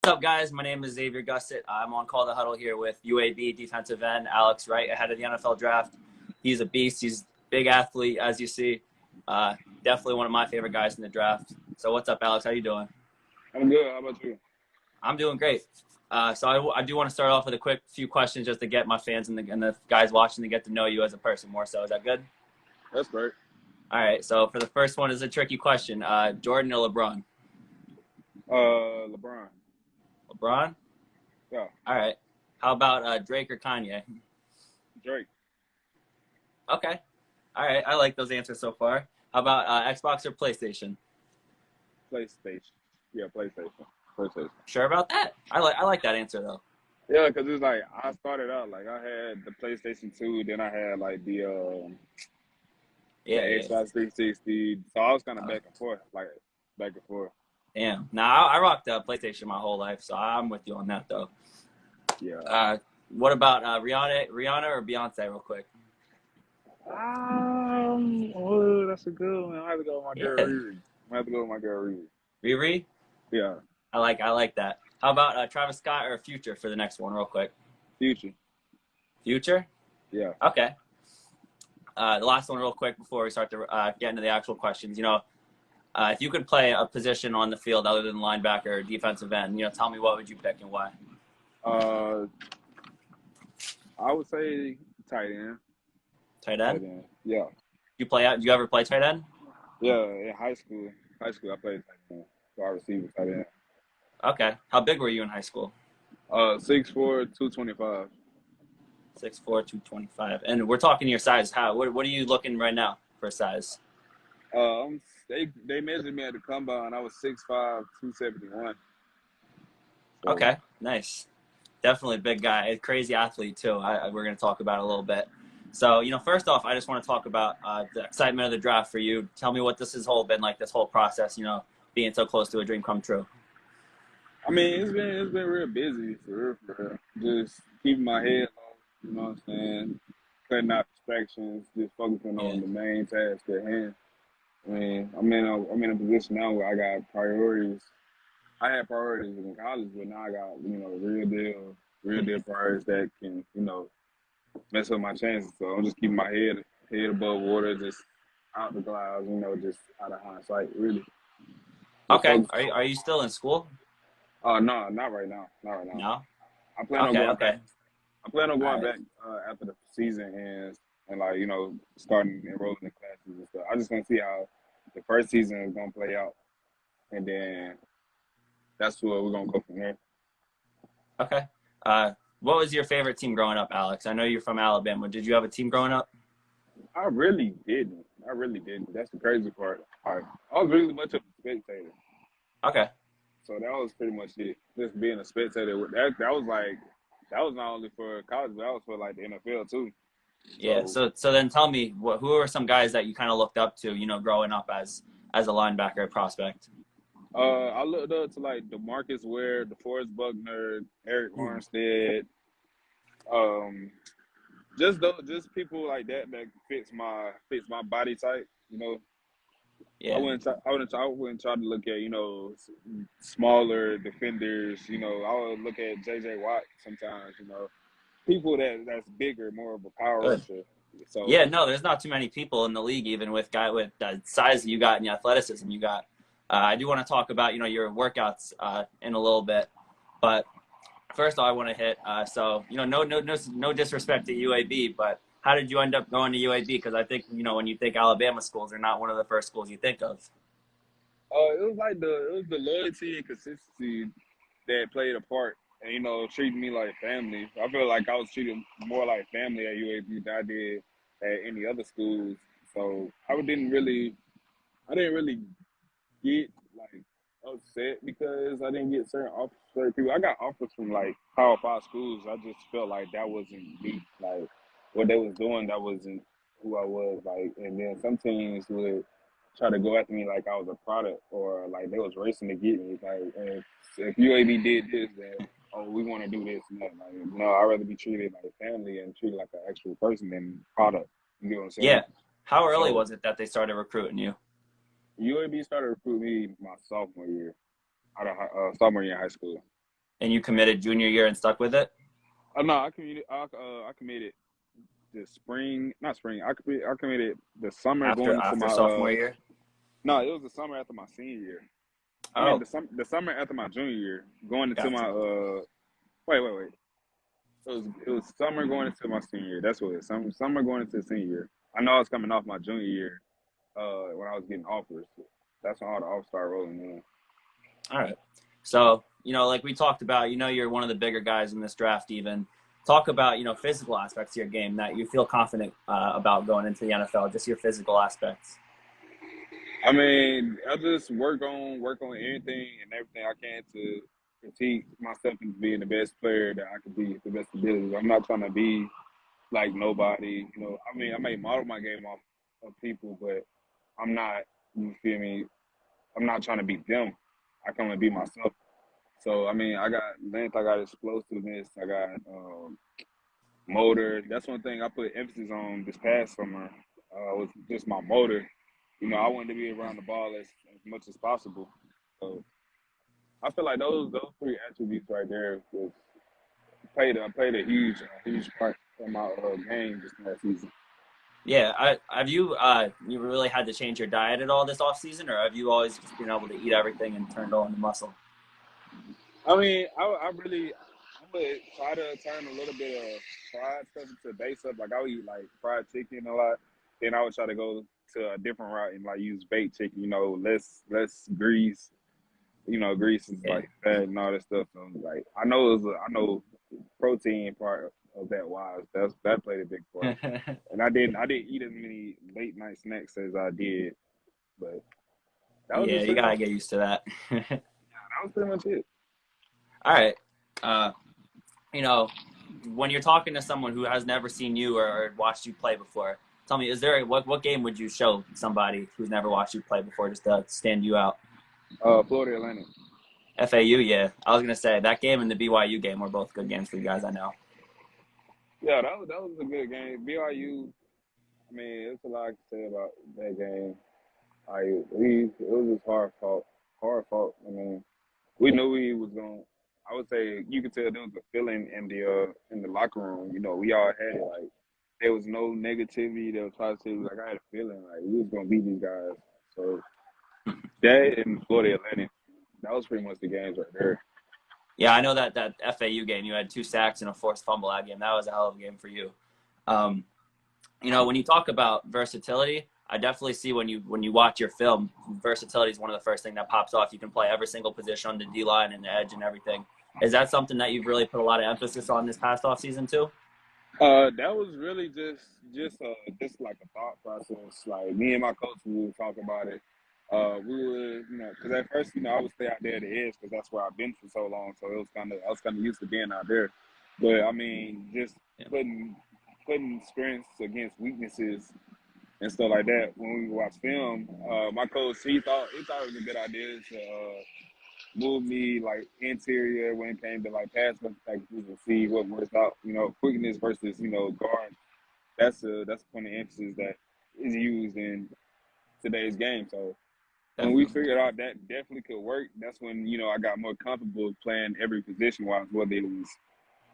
What's up, guys? My name is Zavier Gussett. I'm on Call the Huddle here with UAB defensive end Alex Wright ahead of the NFL draft. He's a beast. He's a big athlete, as you see. Definitely one of my favorite guys in the draft. So what's up, Alex? How you doing? I'm good. How about you? I'm doing great. I do want to start off with a quick few questions just to get my fans and the guys watching to get to know you as a person more so. Is that good? That's great. All right. So for the first one is a tricky question. Jordan or LeBron? LeBron. LeBron? Yeah, All right. How about Drake or Kanye? Drake. Okay. All right. I like those answers so far. How about Xbox or PlayStation? PlayStation. Yeah, PlayStation. PlayStation. Sure about that? I like that answer though. Yeah, because it's like I started out like I had the PlayStation 2, then I had like the Yeah, yeah. Xbox 360. So I was kind of Uh, back and forth, like back and forth. Damn. Now I rocked PlayStation my whole life, so I'm with you on that though. Yeah. What about Rihanna or Beyonce, real quick? Oh, that's a good one. I have to go with my girl Yeah. Riri. I have to go with my girl Riri. Riri? Yeah. I like that. How about Travis Scott or Future for the next one, real quick? Future. Future? Yeah. Okay. The last one, real quick, before we start to get into the actual questions. If you could play a position on the field other than linebacker or defensive end, tell me what would you pick and why? Uh, I would say tight end. Tight Tight end? end. Yeah. Do you ever play tight end? Yeah, in high school I played tight end, wide receiver tight end. Okay. How big were you in high school? 6'4", 225. 6'4", 225. And we're talking your size. What are you looking right now for size? They measured me at the combine. I was 6'5", 271. So Okay, nice. Definitely a big guy, a crazy athlete too. We're going to talk about it a little bit. So, first off, I just want to talk about the excitement of the draft for you. Tell me what this has whole been like, this whole process, being so close to a dream come true. I mean, it's been real busy for real, for real. Just keeping my head low. You know what I'm saying? Cutting out distractions. Just focusing Yeah. on the main task at hand. I mean, I'm in a position now where I got priorities. I had priorities in college, but now I got real deal priorities that can mess up my chances. So I'm just keeping my head above water, just out the clouds, just out of hindsight, really. Just Okay. focus. Are you still in school? No, not right now, not right now. No? I plan on Okay, going back. okay. I plan on All going right. back after the season ends and starting enrolling in classes and stuff. I just gonna see how the first season is gonna play out, and then that's where we're gonna go from there. Okay. What was your favorite team growing up, Alex? I know you're from Alabama. Did you have a team growing up? I really didn't. I really didn't. That's the crazy part. I was really much of a spectator. Okay. So that was pretty much it. Just being a spectator. That was not only for college, but that was for like the NFL too. Yeah. So So then tell me, who are some guys that you kind of looked up to, growing up as a linebacker prospect? I looked up to like DeMarcus Ware, DeForest Buckner, Eric Ooh. Armstead, um, just people like that fits my body type. Yeah. I wouldn't try to look at smaller defenders. I would look at J.J. Watt sometimes. People that's bigger, more of a power Good. rusher. So Yeah, no, there's not too many people in the league, even with the size that you got and the athleticism you got. I do want to talk about your workouts in a little bit, but first all I want to hit. No disrespect to UAB, but how did you end up going to UAB? Because I think when you think Alabama schools, they're not one of the first schools you think of. it was the loyalty and consistency that played a part, and treating me like family. I feel like I was treated more like family at UAB than I did at any other schools. So I didn't really get like upset because I didn't get certain offers for certain people. I got offers from like Power Five schools. I just felt like that wasn't me. Like what they was doing, that wasn't who I was. Like, and then some teams would try to go after me like I was a product or like they was racing to get me. Like, and if UAB did this, then we want to do this and that. Like, no, I'd rather be treated like family and treated like an actual person than product. You know what I'm saying? Yeah. How early So was it that they started recruiting you? UAB started recruiting me my sophomore year in high school. And you committed junior year and stuck with it? Oh no, I committed the spring, not spring. I committed the summer going into After my sophomore year? no, it was the summer after my senior year. I mean Oh, the summer after my junior year, going into my gotcha. wait. It was summer going into my senior year. That's what it is. Summer going into the senior year. I know I was coming off my junior year, when I was getting offers. That's when all the offers started rolling in. All right. So, like we talked about, you're one of the bigger guys in this draft even. Talk about, physical aspects of your game that you feel confident about going into the NFL, just your physical aspects. I mean, I just work on anything and everything I can to critique myself into being the best player that I could be, the best ability. I'm not trying to be like nobody. I mean, I may model my game off of people, but I'm not. You feel me? I'm not trying to be them. I can only be myself. So I mean, I got length, I got explosiveness, I got motor. That's one thing I put emphasis on this past summer. Was just my motor. I wanted to be around the ball as much as possible. So I feel like those three attributes right there was played a huge part in my game this past season. Yeah. Have you you really had to change your diet at all this off season, or have you always just been able to eat everything and turn it all into muscle? I mean, I would try to turn a little bit of fried stuff into base up. Like I would eat like fried chicken a lot. Then I would try to go to a different route and like use baked chicken. Less grease. Grease is Yeah. like fat and all that stuff. So like I know protein part of that wise. That played a big part. And I didn't eat as many late night snacks as I did, but that was Yeah, just you pretty gotta much get used to that. that was pretty much it. All right. Uh, you know, when you're talking to someone who has never seen you or watched you play before, tell me, what game would you show somebody who's never watched you play before just to stand you out? Florida Atlantic. FAU, yeah. I was gonna say that game and the BYU game were both good games for you guys. I know. Yeah, that was a good game. BYU. I mean, it's a lot to say about that game. It was just hard fought. I mean, we knew we was going. I would say you could tell there was a feeling in the locker room. We all had it. Like there was no negativity. There was positivity. Like I had a feeling like we was gonna beat these guys. So that and Florida Atlantic, that was pretty much the games right there. Yeah, I know that FAU game. You had 2 sacks and a forced fumble that game. That was a hell of a game for you. Um, when you talk about versatility, I definitely see when you watch your film, versatility is one of the first things that pops off. You can play every single position on the D line and the edge and everything. Is that something that you've really put a lot of emphasis on this past off season too? That was really just like a thought process. Like me and my coach, we would talk about it. We would, because at first, I would stay out there at the edge because that's where I've been for so long. So I was kind of used to being out there. But I mean, just Yeah. putting strengths against weaknesses and stuff like that. When we watch film, my coach he thought it was a good idea to move me like interior when it came to like pass packages and see what works out. Quickness versus guard. That's a point of emphasis that is used in today's game. So when we Definitely. figured out that definitely could work, that's when I got more comfortable playing every position wise, whether it was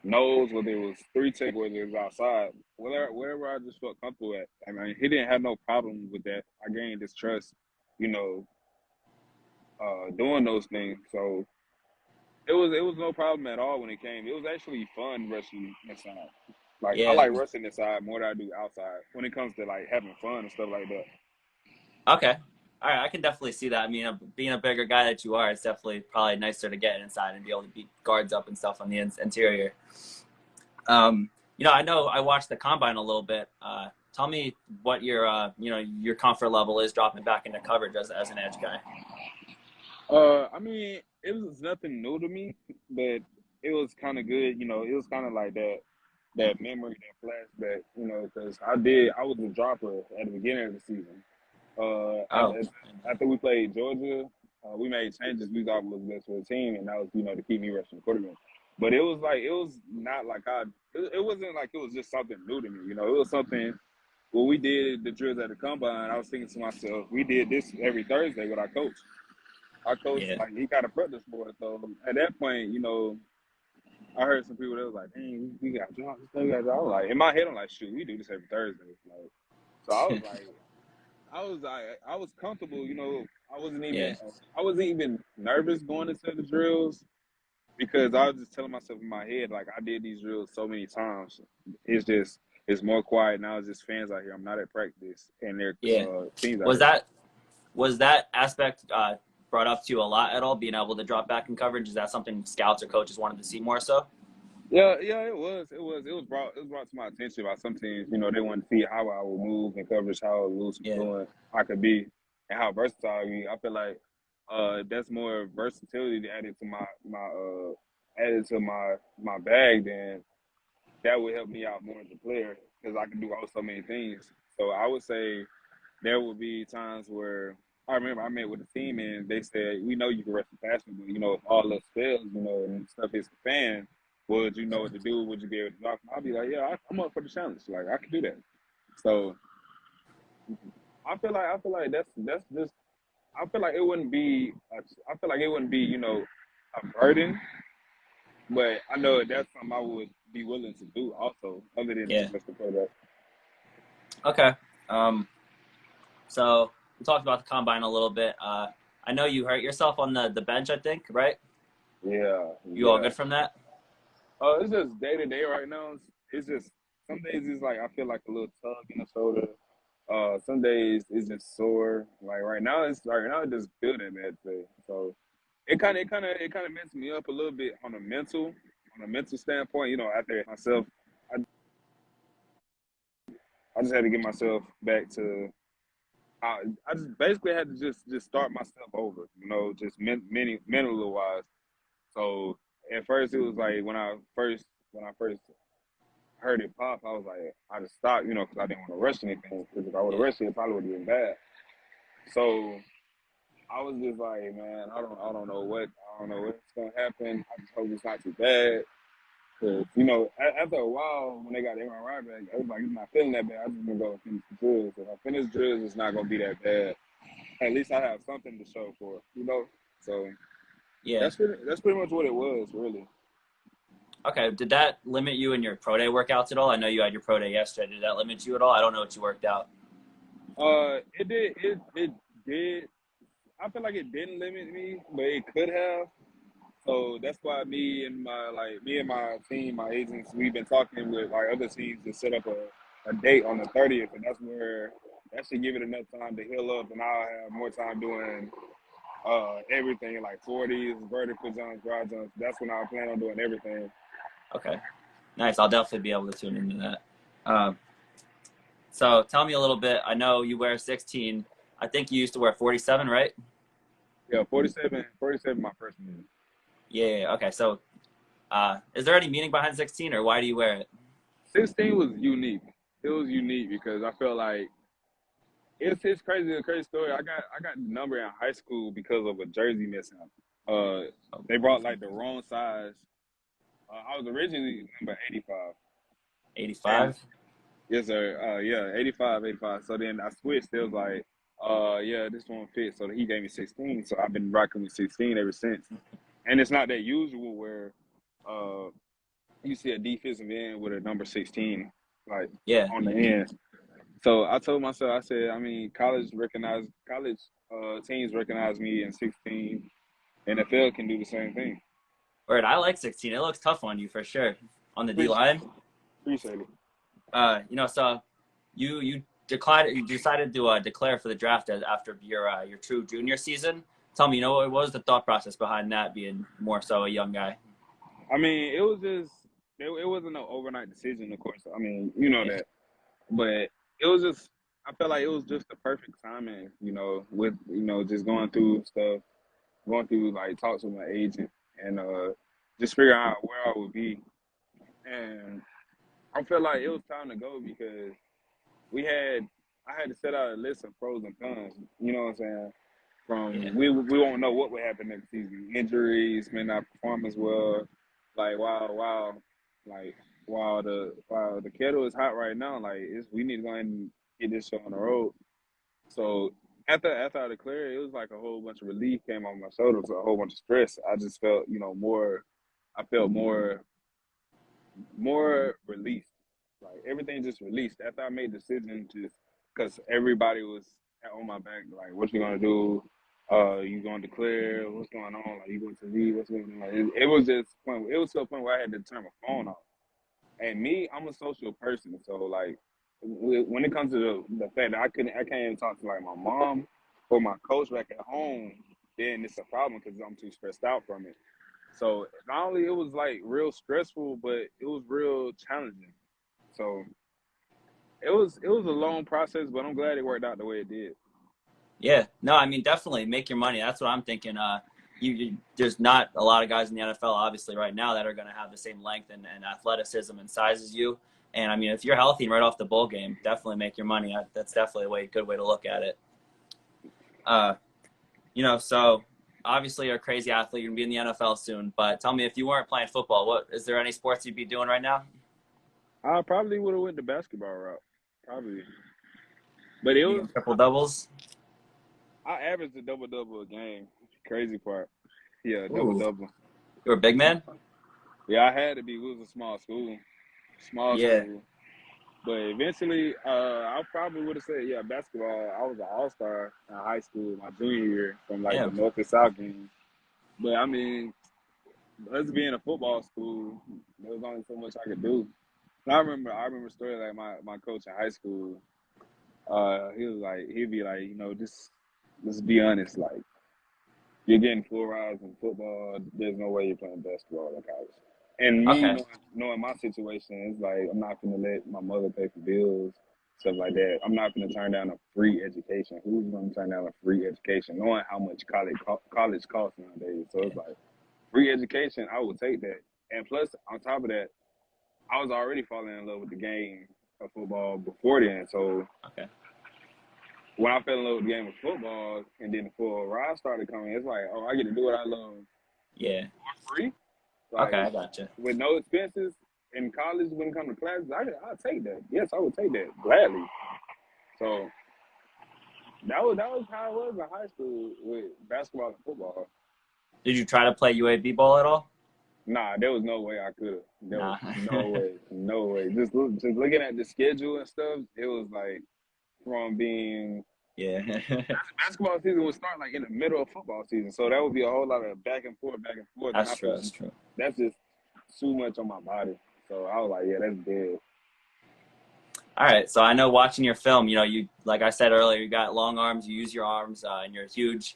nose, whether it was three tech, whether it was outside, wherever I just felt comfortable at. I mean, he didn't have no problem with that. I gained his trust, you know, doing those things. So it was no problem at all when it came. It was actually fun rushing inside. Like I Yeah. like rushing inside more than I do outside when it comes to like having fun and stuff like that. Okay. All right. I can definitely see that. I mean, being a bigger guy that you are, it's definitely probably nicer to get inside and be able to beat guards up and stuff on the interior. Um, I know I watched the combine a little bit. Tell me what your comfort level is dropping back into coverage as an edge guy. I mean, it was nothing new to me, but it was kind of good. It was kind of like that memory, that flashback. Because I was a dropper at the beginning of the season. Oh, After we played Georgia, we made changes we thought was best for the team, and that was to keep me rushing the quarterback. But it was not like it wasn't like it was just something new to me. It was something. When we did the drills at the combine, I was thinking to myself, we did this every Thursday with our coach. Our coach, yeah. like, he kind of prepped us for it. So at that point, I heard some people that was like, "Dang, we got jobs, we got jobs." I was like, in my head, I'm like, "Shoot, we do this every Thursday." Like, so I was comfortable. You know, Yeah, I wasn't even nervous going into the drills because I was just telling myself in my head, like, I did these drills so many times. It's just it's more quiet now. It's just fans out here. I'm not at practice, and there yeah. teams out Was here. that was that aspect brought up to you a lot at all? Being able to drop back in coverage, is that something scouts or coaches wanted to see more so? Yeah, it was brought to my attention by some teams. You know, they wanted to see how I would move in coverage, how loose and Yeah, fluent I could be, and how versatile I could be. I feel like that's more versatility added to my bag. Then that would help me out more as a player because I can do so many things. So I would say there would be times where I remember I met with a team and they said, "We know you can rush the passer, but you know if all else fails, you know, and stuff hits the fan, would you know what to do? Would you be able to block?" I'll be like, "Yeah, I'm up for the challenge. Like I can do that." So I feel like that's just I feel like it wouldn't be I feel like it wouldn't be a burden, but I know that's something I would be willing to do also, other than yeah. just the product. Okay. Um, so we talked about the combine a little bit. I know you hurt yourself on the bench, I think, right? Yeah, You all yeah. good from that? It's just day to day right now. It's just some days it's like I feel like a little tug in the shoulder. Some days it's just sore. Like right now it just feel that bad today. So it kind of messed me up a little bit on a mental standpoint. You know, after myself, I, I just had to get myself back to. I just basically had to just start myself over. You know, just mentally wise. So at first it was like when I first heard it pop, I was like, I just stopped, you know, because I didn't want to rush anything. Because if I would have Yeah, rushed it, it probably would have been bad. So I was just like, man, I don't know what's gonna happen. I just hope it's not too bad. Cause you know, after a while, when they got the MRI back, I was like, it's not feeling that bad. I just gonna go and finish the drills. If I finish drills, it's not gonna be that bad. At least I have something to show for it, you know. So yeah. that's pretty much what it was, really. Okay. Did that limit you in your pro day workouts at all? I know you had your pro day yesterday. Did that limit you at all? I don't know what you worked out. It did. It did. I feel like it didn't limit me, but it could have. So that's why me and my team, my agents, we've been talking with like other teams to set up a date on the 30th, and that's where that should give it enough time to heal up, and I'll have more time doing everything like 40s, vertical jumps, broad jumps. That's when I plan on doing everything. Okay. Nice. I'll definitely be able to tune into that. Um, so tell me a little bit. I know you wear 16. I think you used to wear 47, right? Yeah, 47 my freshman year. Yeah. Okay. So, is there any meaning behind 16, or why do you wear it? 16 was unique. It was unique because I felt like it's crazy, a crazy story. I got the number in high school because of a jersey mishap. They brought like the wrong size. I was originally number 85, and 85. yes sir, yeah, 85, 85. So then I switched. It was like, yeah, this one fit. So he gave me 16. So I've been rocking with 16 ever since. And it's not that usual where uh you see a defensive end with a number 16 like Yeah. on the end. So I told myself, I said, I mean, college teams recognize me in 16. NFL can do the same thing. Word. I like 16. It looks tough on you for sure on the D Appreciate line. appreciate it. So you decided to declare for the draft after your true junior season. Tell me, what was the thought process behind that being more so a young guy? I mean, it was just it wasn't an overnight decision, of course. I mean, you know Yeah. that, but it was just I felt like it was just the perfect timing, you know, with just going through stuff, going through like talks with my agent, and just figuring out where I would be, and I felt like it was time to go because we had I had to set out a list of pros and cons. You know what I'm saying? Yeah. From we won't know what would happen next season. Injuries may not perform as well. Like like while the kettle is hot right now, like we need to go ahead and get this show on the road. So after I declared, it was like a whole bunch of relief came on my shoulders, a whole bunch of stress. I just felt more. I felt more. more released. Like everything just released. After I made the decision, just because everybody was on my back, like, what you gonna do? You gonna declare? What's going on? Like, you going to leave? What's going on? Like, it was just it was to a point where I had to turn my phone off. And me, I'm a social person, so like when it comes to the fact that I can't even talk to like my mom or my coach back at home, then it's a problem because I'm too stressed out from it. So not only it was like real stressful, but it was real challenging. So it was a long process, but I'm glad it worked out the way it did. Yeah, no, I mean, definitely make your money. That's what I'm thinking. There's not a lot of guys in the NFL, obviously, right now that are going to have the same length and athleticism and size as you. And I mean, if you're healthy and right off the bowl game, definitely make your money. That's definitely a good way to look at it. Uh, so obviously you're a crazy athlete. You're gonna be in the NFL soon. But tell me, if you weren't playing football, what is there any sports you'd be doing right now? I probably would have went the basketball route, probably. But it You was getting triple doubles? I averaged a double double a game. Crazy part, yeah, double Ooh, double. you're a big man. Yeah, I had to be. We was a small Yeah, school. But eventually, I probably would have said, yeah, basketball. I was an all-star in high school my junior year from like yeah, the North and South games. But I mean, us being a football school, there was only so much I could do. And I remember a story like my coach in high school. He'd be like, just be honest, like you're getting full rides in football. There's no way you're playing basketball in college. And me okay, knowing my situation, it's like I'm not gonna let my mother pay for bills, stuff like that. I'm not gonna turn down a free education. Who's gonna turn down a free education, knowing how much college costs nowadays? So it's like free education, I would take that. And plus, on top of that, I was already falling in love with the game of football before then. So okay, when I fell in love with the game of football, and then the full ride started coming, it's like, oh, I get to do what I love yeah, for free, okay, like I gotcha. with no expenses in college. When it comes to classes, I'll take that. Yes, I would take that gladly. So that was how it was in high school with basketball and football. Did you try to play UAB ball at all? Nah, there was no way I could have. There was Nah. no way, no way. Just looking at the schedule and stuff, it was like from being Yeah, basketball season would start like in the middle of football season, so that would be a whole lot of back and forth, and that's I true. feel That's true. that's just too much on my body. So I was like, yeah, that's dead. All right, so I know watching your film, you like I said earlier, you got long arms, you use your arms, and you're huge.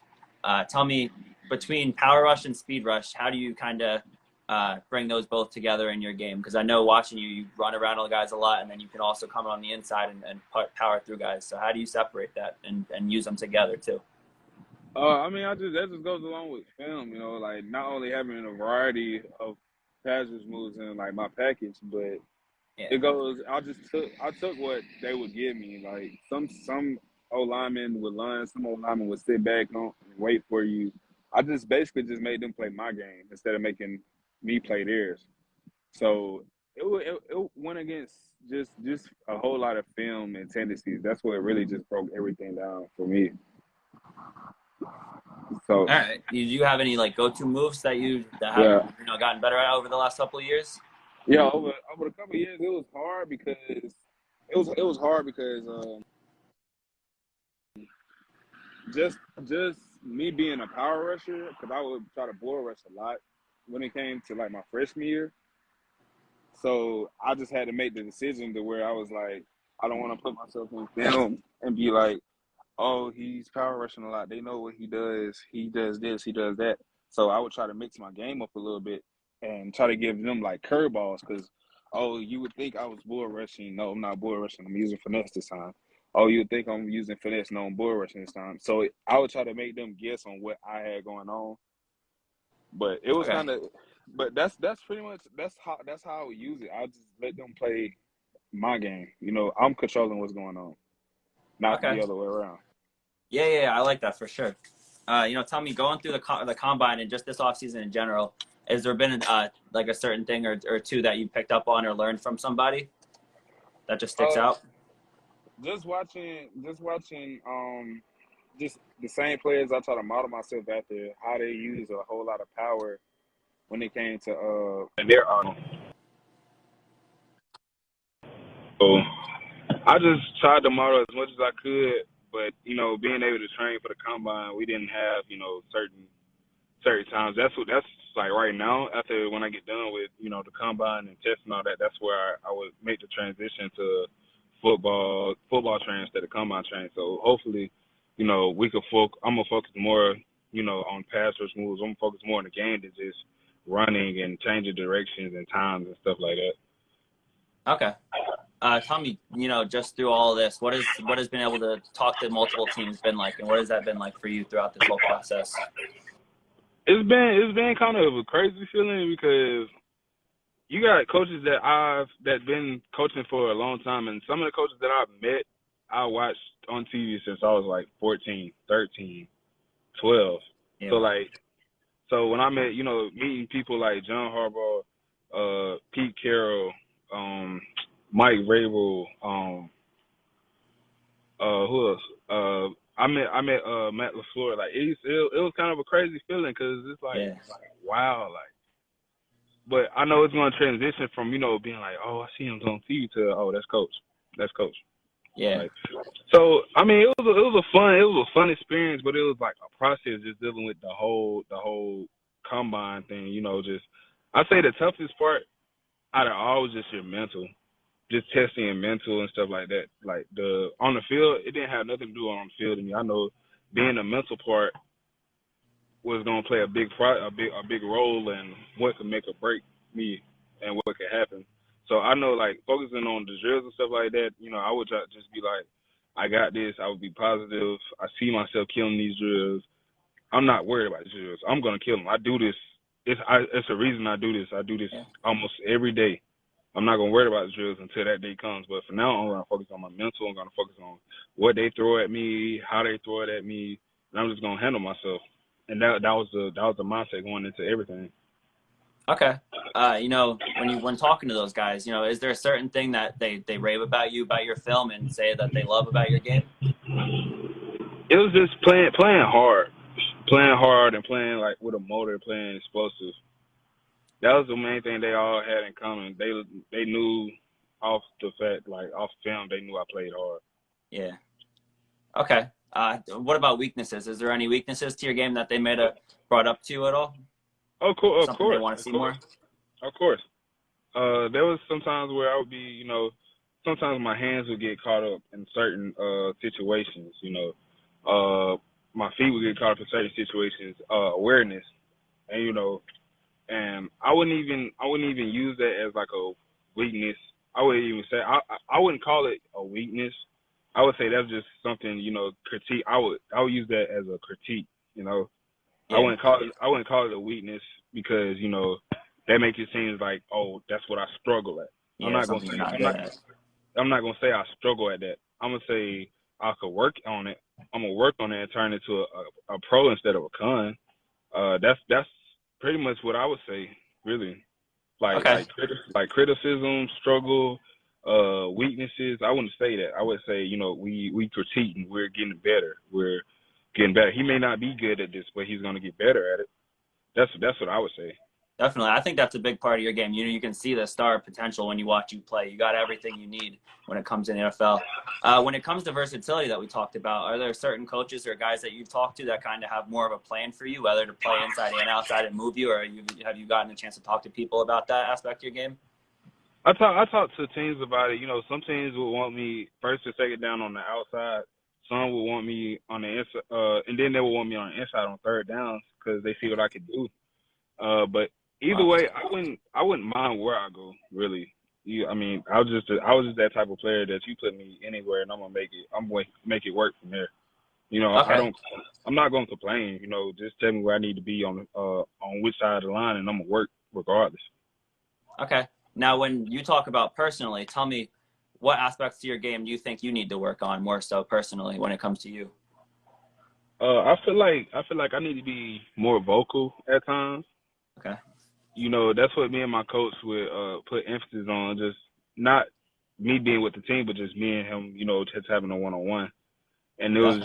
Tell me, between power rush and speed rush, how do you kind of bring those both together in your game? Because I know watching you run around all the guys a lot, and then you can also come on the inside and power through guys. So how do you separate that and use them together too? I mean, that just goes along with film, like not only having a variety of passage moves in like my package, but Yeah, it goes. I took what they would give me. Like some old linemen would line, some old linemen would sit back and wait for you. I just basically just made them play my game instead of making me play theirs. So it went against just a whole lot of film and tendencies. That's what really just broke everything down for me. So all right. Do you have any like go-to moves that have yeah, gotten better at over the last couple of years? yeah. Over the couple of years, it was hard because just me being a power rusher, because I would try to bull rush a lot when it came to like my freshman year. So I just had to make the decision to where I was like, I don't want to put myself in film and be like, oh, he's power rushing a lot. They know what he does. He does this, he does that. So I would try to mix my game up a little bit and try to give them like curveballs because, oh, you would think I was bull rushing. No, I'm not bull rushing. I'm using finesse this time. Oh, you would think I'm using finesse. No, I'm bull rushing this time. So I would try to make them guess on what I had going on. But it was Okay. kind of, but that's pretty much that's how I would use it. I just let them play my game. I'm controlling what's going on, not Okay. the other way around. Yeah, I like that for sure. Tell me, going through the combine and just this offseason in general, has there been like a certain thing or two that you picked up on or learned from somebody that just sticks Uh, out? just the same players. I try to model myself after how they use a whole lot of power when it came to their arm. So I just tried to model as much as I could, but being able to train for the combine, we didn't have certain times. That's like right now. After when I get done with the combine and tests and all that, that's where I would make the transition to football training instead of combine training. So hopefully, we could I'm gonna focus more, on pass rush moves. I'm gonna focus more on the game than just running and changing directions and times and stuff like that. Okay. Tell me, just through all of this, what has been able to talk to multiple teams been like, and what has that been like for you throughout this whole process? It's been kind of a crazy feeling because you got coaches that been coaching for a long time, and some of the coaches that I've met, I watched on TV since I was like 14, 13, 12. Yeah. So when I met, meeting people like John Harbaugh, Pete Carroll, Mike Vrabel, who else? I met Matt LaFleur. Like it was kind of a crazy feeling because it's like, wow, like. But I know it's going to transition from being like, oh, I see him on TV to that's coach. Yeah. So I mean, it was a fun experience, but it was like a process just dealing with the whole combine thing. Just I say the toughest part out of all was just your mental. Just testing and mental and stuff like that. Like on the field, it didn't have nothing to do on the field to me. I know being the mental part was gonna play a big role in what could make or break me and what could happen. So I know like focusing on the drills and stuff like that, I would just be like, I got this. I would be positive. I see myself killing these drills. I'm not worried about the drills. I'm gonna kill them. I do this. It's a reason I do this. I do this almost every day. I'm not going to worry about the drills until that day comes. But for now, I'm going to focus on my mental. I'm going to focus on what they throw at me, how they throw it at me, and I'm just going to handle myself. And that was the mindset going into everything. Okay. When talking to those guys, is there a certain thing that they rave about you, about your film, and say that they love about your game? It was just playing hard and playing like with a motor, playing explosive. That was the main thing they all had in common. They knew off the fact, like off film, they knew I played hard. Yeah. Okay. What about weaknesses? Is there any weaknesses to your game that they may have brought up to you at all? Of course. Something they want to see more? Of course. There was sometimes where I would be, sometimes my hands would get caught up in certain situations. My feet would get caught up in certain situations. Awareness, and and I wouldn't even use that as like a weakness. I wouldn't even say I wouldn't call it a weakness. I would say that's just something, critique. I would use that as a critique, Yeah. I wouldn't call it a weakness because, that makes it seem like, oh, that's what I struggle at. Yeah, I'm not gonna say I struggle at that. I'm gonna say I could work on it. I'm gonna work on it and turn it to a pro instead of a con. That's pretty much what I would say, really. Like criticism, struggle, weaknesses. I wouldn't say that. I would say, we critique and we're getting better. We're getting better. He may not be good at this, but he's gonna get better at it. That's what I would say. Definitely. I think that's a big part of your game. You can see the star potential when you watch you play. You got everything you need when it comes to the NFL. When it comes to versatility that we talked about, are there certain coaches or guys that you've talked to that kind of have more of a plan for you, whether to play inside and outside and move you, or have you gotten a chance to talk to people about that aspect of your game? I talk to teams about it. Some teams will want me first to take it down on the outside. Some will want me on the inside, and then they will want me on the inside on third downs because they see what I can do. But either way, I wouldn't mind where I go, really. I was just that type of player that you put me anywhere and I'm gonna make it work from there. Okay. I'm not gonna complain. Just tell me where I need to be on which side of the line, and I'm gonna work regardless. Okay. Now, when you talk about personally, tell me what aspects to your game do you think you need to work on more so personally when it comes to you? I feel like I need to be more vocal at times. Okay. That's what me and my coach would put emphasis on, just not me being with the team, but just me and him, just having a one-on-one. And it was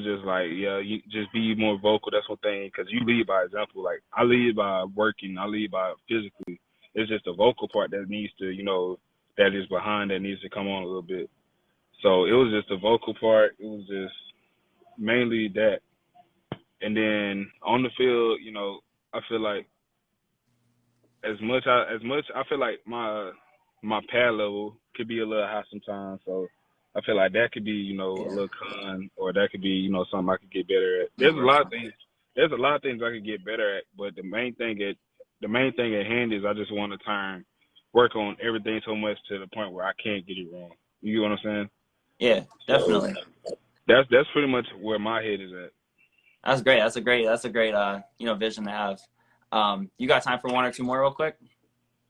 just like, yeah, you just be more vocal. That's one thing, because you lead by example. Like, I lead by working. I lead by physically. It's just the vocal part that needs to, that is behind that needs to come on a little bit. So it was just the vocal part. It was just mainly that. And then on the field, you know, I feel like as much I feel like my pad level could be a little high sometimes. So I feel like that could be, you know, a Yeah. little con, or that could be, you know, something I could get better at. There's a lot of things. There's a lot of things I could get better at, but the main thing at hand is I just want to work on everything so much to the point where I can't get it wrong. You get what I'm saying? Yeah, So definitely. that's pretty much where my head is at. That's great. That's a great vision to have. You got time for one or two more real quick?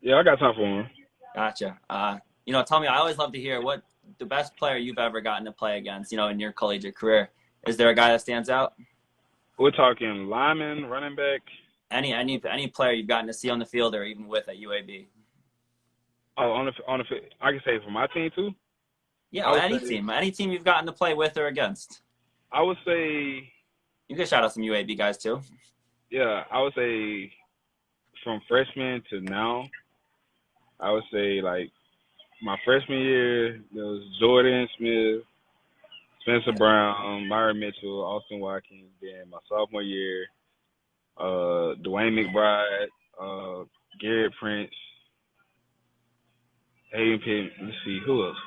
Yeah, I got time for one. Gotcha. Tell me, I always love to hear what the best player you've ever gotten to play against, in your collegiate career. Is there a guy that stands out? We're talking lineman, running back. Any player you've gotten to see on the field or even with at UAB? Oh, on the I can say for my team too. Yeah, any team you've gotten to play with or against. I would say You can shout out some UAB guys too. Yeah, I would say from freshman to now, I would say like my freshman year, there was Jordan Smith, Spencer Brown, Myron Mitchell, Austin Watkins. Then my sophomore year, Dwayne McBride, Garrett Prince, Hayden Pitt. Let's see, who else?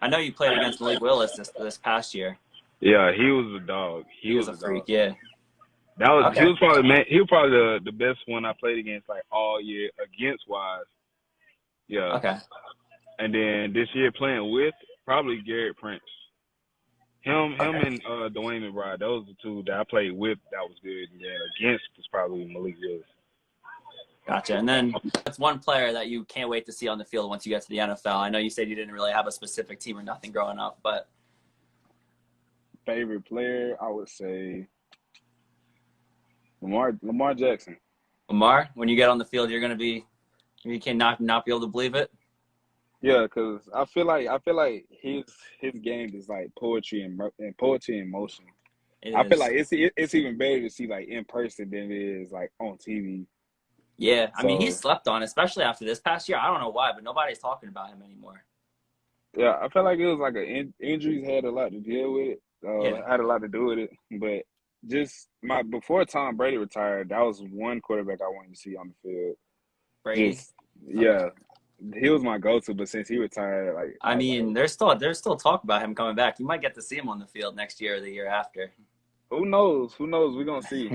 I know you played against Malik Willis this past year. Yeah, he was a dog. He was a freak, dog. yeah. He was probably the best one I played against like all year against wise. Yeah. Okay. And then this year playing with probably Garrett Prince. Him and Dwayne McBride, those are the two that I played with that was good. And then against was probably Malik Willis. Gotcha. And then that's one player that you can't wait to see on the field once you get to the NFL. I know you said you didn't really have a specific team or nothing growing up, but favorite player, I would say Lamar Jackson. Lamar, when you get on the field, you cannot not be able to believe it. Yeah, because I feel like his game is like poetry and motion. I feel like it's even better to see like in person than it is like on TV. Yeah, I mean he's slept on, especially after this past year. I don't know why, but nobody's talking about him anymore. Yeah, I felt like it was like injuries had a lot to deal with it. Had a lot to do with it, but just before Tom Brady retired, that was one quarterback I wanted to see on the field. Brady. Yeah. He was my go-to, but since he retired, there's still talk about him coming back. You might get to see him on the field next year or the year after. Who knows? We're gonna see.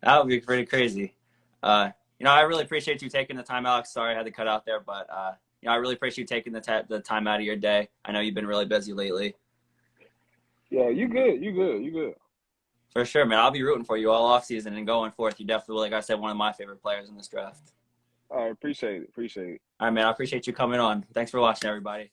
That would be pretty crazy. I really appreciate you taking the time, Alex. Sorry I had to cut out there, but I really appreciate you taking the time out of your day. I know you've been really busy lately. Yeah, you good. For sure, man. I'll be rooting for you all off season and going forth. You definitely, like I said, one of my favorite players in this draft. I appreciate it. All right, man. I appreciate you coming on. Thanks for watching, everybody.